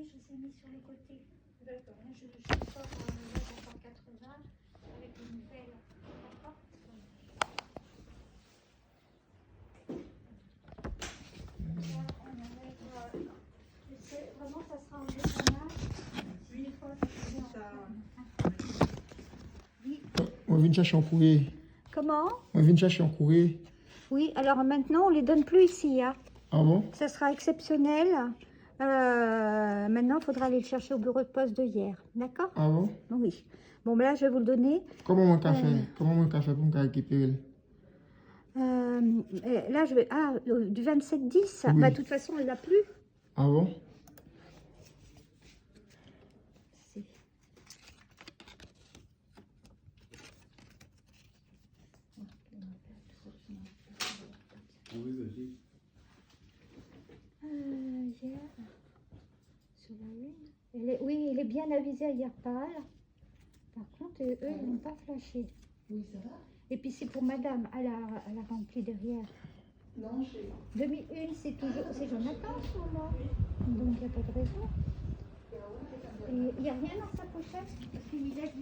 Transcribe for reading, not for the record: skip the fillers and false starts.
je les ai mis sur les côtés. D'accord. Là, je sors là, j'entends 80 avec une nouvelle. D'accord. Là, on enlève. Vraiment, ça sera en dépannage. Une fois que c'est ça. Oui. On vient chercher en courrier. Comment? On vient chercher en courrier. Oui, alors maintenant, on ne les donne plus ici. Hein. Ah bon? Ça sera exceptionnel. Maintenant, il faudra aller le chercher au bureau de poste de hier. D'accord? Ah bon? Oui. Bon, ben là, je vais vous le donner. Comment mon café? Comment mon café pour me récupérer? Là, je vais... Ah, du 27-10. Oui. Bah, de toute façon, elle l'a plus. Ah bon? Si. Hier, sur la une. Oui, elle est bien avisée à hier pâle. Par contre, eux, ils n'ont pas flashé. Oui, ça va. Et puis c'est pour madame, elle a rempli derrière. Non, j'ai... 2001, c'est toujours... C'est Jonathan en ce moment. Donc il n'y a pas de raison. Il n'y a rien dans sa pochette parce qu'il est